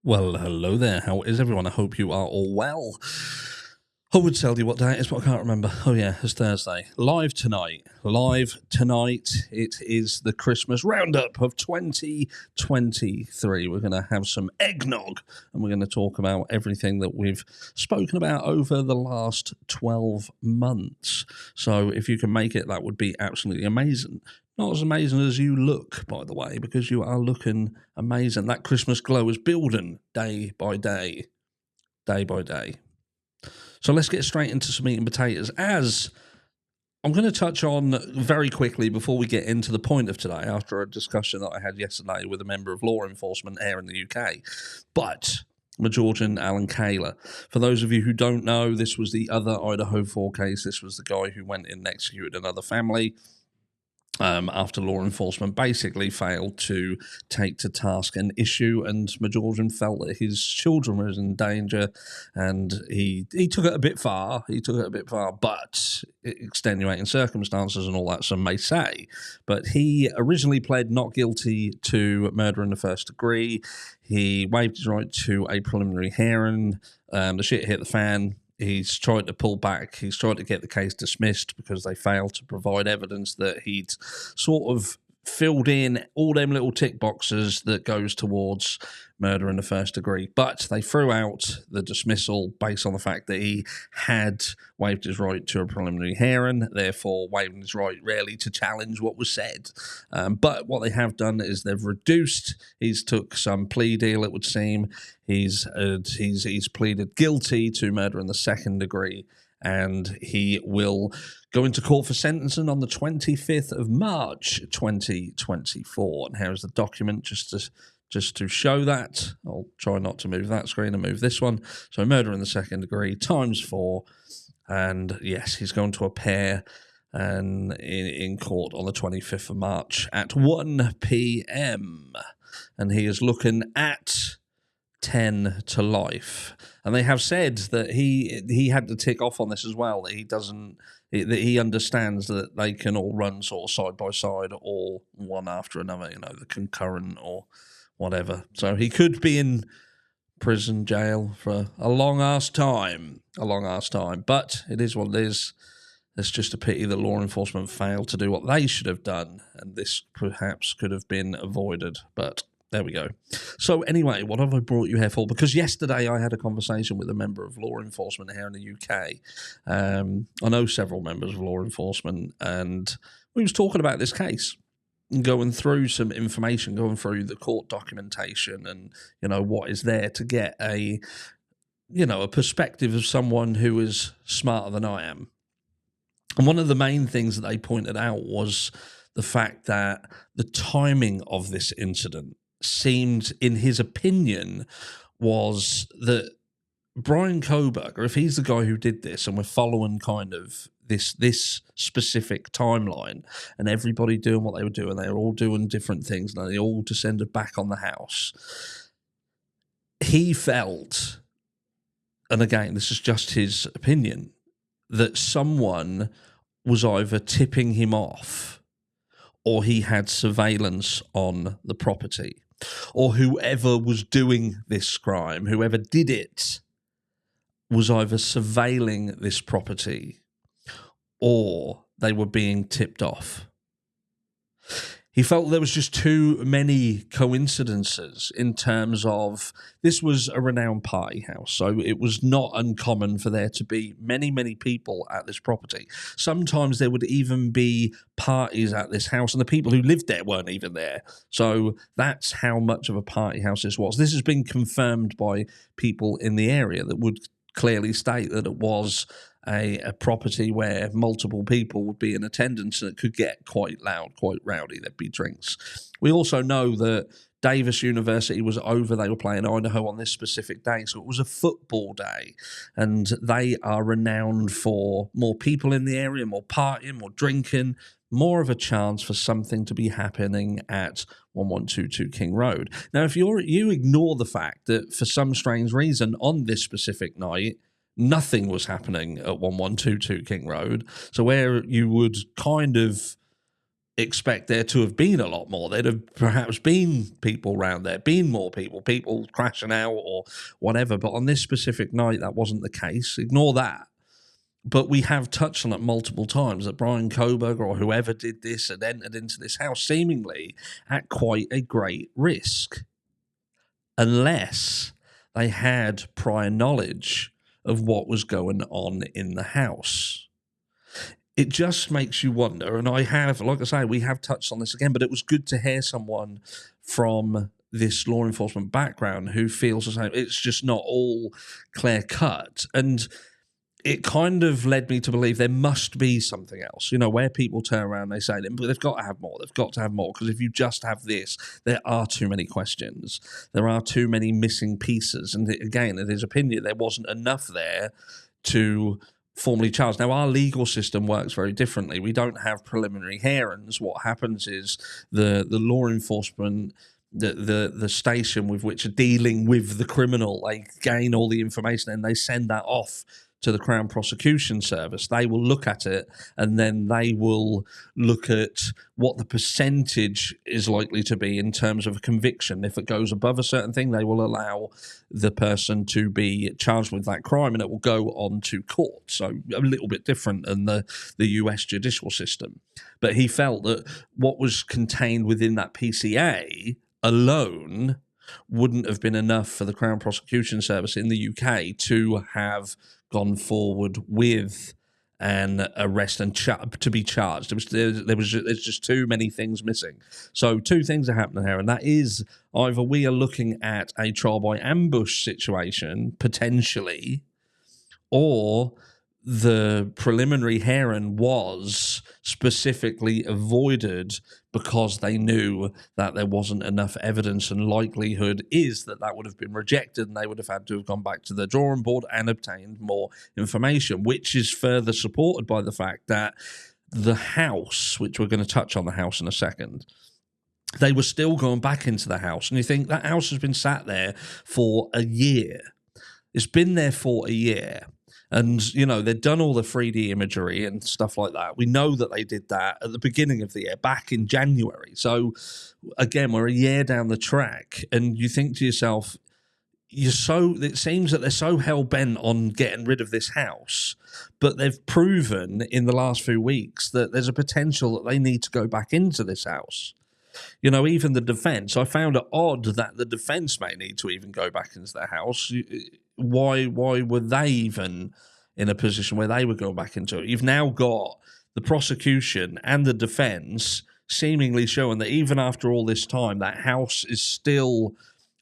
Well, hello there. How is everyone? I hope you are all well. I would tell you what day it is, but I can't remember. Oh, yeah, it's Thursday. Live tonight. It is the Christmas roundup of 2023. We're going to have some eggnog and we're going to talk about everything that we've spoken about over the last 12 months. So if you can make it, that would be absolutely amazing. Not as amazing as you look, by the way, because you are looking amazing. That Christmas glow is building day by day. So let's get straight into some meat and potatoes. As I'm going to touch on very quickly before we get into the point of today, after a discussion that I had yesterday with a member of law enforcement here in the UK. But Georgian Alan Kayla. For those of you who don't know, this was the other Idaho 4 case. This was the guy who went in and executed another family. After law enforcement basically failed to take to task an issue, and Majorjan felt that his children were in danger, and he took it a bit far. But extenuating circumstances and all that, some may say. But he originally pled not guilty to murder in the first degree. He waived his right to a preliminary hearing. The shit hit the fan. He's tried to pull back. He's tried to get the case dismissed because they failed to provide evidence that he'd sort of filled in all them little tick boxes that goes towards murder in the first degree. But they threw out the dismissal based on the fact that he had waived his right to a preliminary hearing, therefore waiving his right really to challenge what was said. But what they have done is they've reduced. He's took some plea deal, it would seem. He's pleaded guilty to murder in the second degree, and he will go into court for sentencing on the 25th of March 2024. And here's the document just to show that. I'll try not to move that screen and move this one. So murder in the second degree times 4. And yes, he's going to appear in court on the 25th of March at 1 p.m. And he is looking at 10 to life. And they have said that he had to tick off on this as well, that he understands that they can all run sort of side by side or one after another, the concurrent or whatever. So he could be in prison, jail for a long-ass time. But it is what it is. It's just a pity that law enforcement failed to do what they should have done, and this perhaps could have been avoided. But there we go. So anyway, what have I brought you here for? Because yesterday I had a conversation with a member of law enforcement here in the UK. I know several members of law enforcement, and we was talking about this case, going through some information, going through the court documentation and, what is there to get a perspective of someone who is smarter than I am. And one of the main things that they pointed out was the fact that the timing of this incident seemed, in his opinion, was that Brian Koberger, if he's the guy who did this, and we're following kind of this specific timeline, and everybody doing what they were doing, they were all doing different things, and they all descended back on the house. He felt, and again, this is just his opinion, that someone was either tipping him off or he had surveillance on the property, or whoever was doing this crime, whoever did it, was either surveilling this property or they were being tipped off. He felt there was just too many coincidences in terms of this was a renowned party house, so it was not uncommon for there to be many, many people at this property. Sometimes there would even be parties at this house, and the people who lived there weren't even there. So that's how much of a party house this was. This has been confirmed by people in the area that would clearly state that it was a property where multiple people would be in attendance, and it could get quite loud, quite rowdy. There'd be drinks. We also know that Davis University was over. They were playing Idaho on this specific day, so it was a football day, and they are renowned for more people in the area, more partying, more drinking, more of a chance for something to be happening at 1122 King Road. Now, if you ignore the fact that for some strange reason on this specific night, nothing was happening at 1122 King Road. So where you would kind of expect there to have been a lot more. There'd have perhaps been people around there, been more people crashing out or whatever. But on this specific night, that wasn't the case. Ignore that. But we have touched on it multiple times that Brian Koberger or whoever did this had entered into this house seemingly at quite a great risk, unless they had prior knowledge of what was going on in the house. It just makes you wonder, and I have, like I say, we have touched on this again, but it was good to hear someone from this law enforcement background who feels as though it's just not all clear cut. And it kind of led me to believe there must be something else, where people turn around and they say, but they've got to have more. They've got to have more, because if you just have this, there are too many questions. There are too many missing pieces. And again, in his opinion, there wasn't enough there to formally charged. Now, our legal system works very differently. We don't have preliminary hearings. What happens is the law enforcement, the station with which are dealing with the criminal, they gain all the information and they send that off to the Crown Prosecution Service. They will look at it, and then they will look at what the percentage is likely to be in terms of a conviction. If it goes above a certain thing, they will allow the person to be charged with that crime, and it will go on to court. So a little bit different than the US judicial system. But he felt that what was contained within that PCA alone wouldn't have been enough for the Crown Prosecution Service in the UK to have gone forward with an arrest and to be charged. There's just too many things missing. So two things are happening here, and that is either we are looking at a trial by ambush situation, potentially, or the preliminary hearing was specifically avoided because they knew that there wasn't enough evidence, and likelihood is that that would have been rejected and they would have had to have gone back to the drawing board and obtained more information, which is further supported by the fact that the house, which we're going to touch on the house in a second, they were still going back into the house. And you think that house has been sat there for a year. It's been there for a year. And, they'd done all the 3D imagery and stuff like that. We know that they did that at the beginning of the year, back in January. So, again, we're a year down the track, and you think to yourself, it seems that they're so hell-bent on getting rid of this house, but they've proven in the last few weeks that there's a potential that they need to go back into this house. Even the defense, I found it odd that the defense may need to even go back into their house. Why were they even in a position where they were going back into it? You've now got the prosecution and the defense seemingly showing that even after all this time, that house is still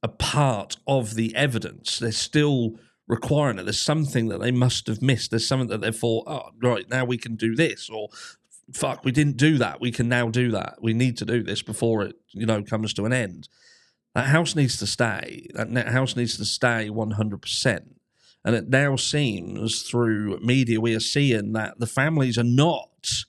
a part of the evidence. They're still requiring it. There's something that they must have missed. There's something that they thought, oh, right, now we can do this, or fuck, we didn't do that. We can now do that. We need to do this before it, comes to an end. That house needs to stay. That house needs to stay 100%. And it now seems through media we are seeing that the families are not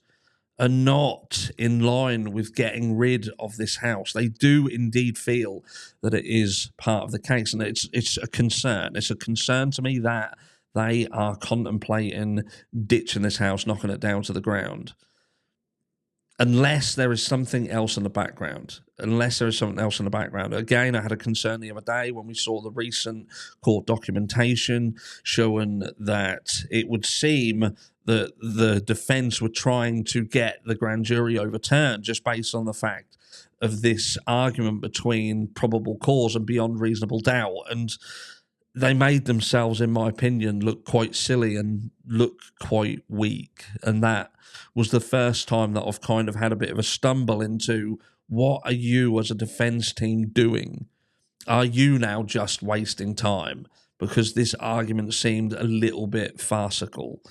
in line with getting rid of this house. They do indeed feel that it is part of the case, and it's a concern. It's a concern to me that they are contemplating ditching this house, knocking it down to the ground. Unless there is something else in the background. Again, I had a concern the other day when we saw the recent court documentation showing that it would seem that the defense were trying to get the grand jury overturned just based on the fact of this argument between probable cause and beyond reasonable doubt. And they made themselves, in my opinion, look quite silly and look quite weak. And that was the first time that I've kind of had a bit of a stumble into, what are you as a defense team doing? Are you now just wasting time? Because this argument seemed a little bit farcical.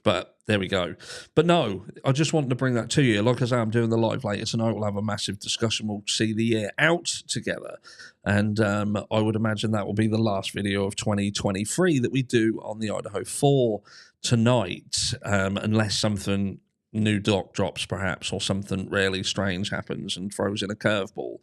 But there we go. But no, I just wanted to bring that to you. Like I say, I'm doing the live later tonight. We'll have a massive discussion. We'll see the year out together. And I would imagine that will be the last video of 2023 that we do on the Idaho 4 tonight, unless something new doc drops perhaps, or something really strange happens and throws in a curveball.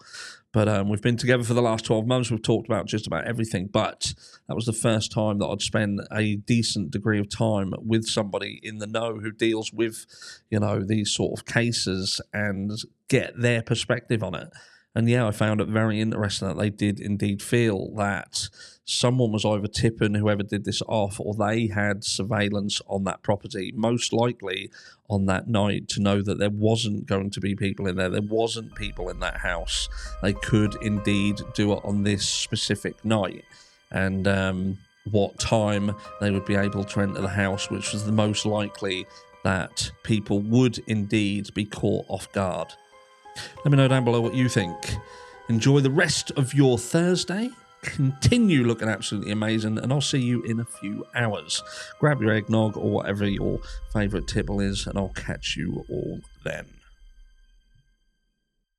But we've been together for the last 12 months. We've talked about just about everything, but that was the first time that I'd spend a decent degree of time with somebody in the know who deals with, these sort of cases and get their perspective on it. And yeah, I found it very interesting that they did indeed feel that someone was either tipping whoever did this off, or they had surveillance on that property, most likely on that night, to know that there wasn't going to be people in there. There wasn't people in that house. They could indeed do it on this specific night. And what time they would be able to enter the house, which was the most likely that people would indeed be caught off guard. Let me know down below what you think. Enjoy the rest of your Thursday. Continue looking absolutely amazing, and I'll see you in a few hours. Grab your eggnog or whatever your favourite tipple is, and I'll catch you all then.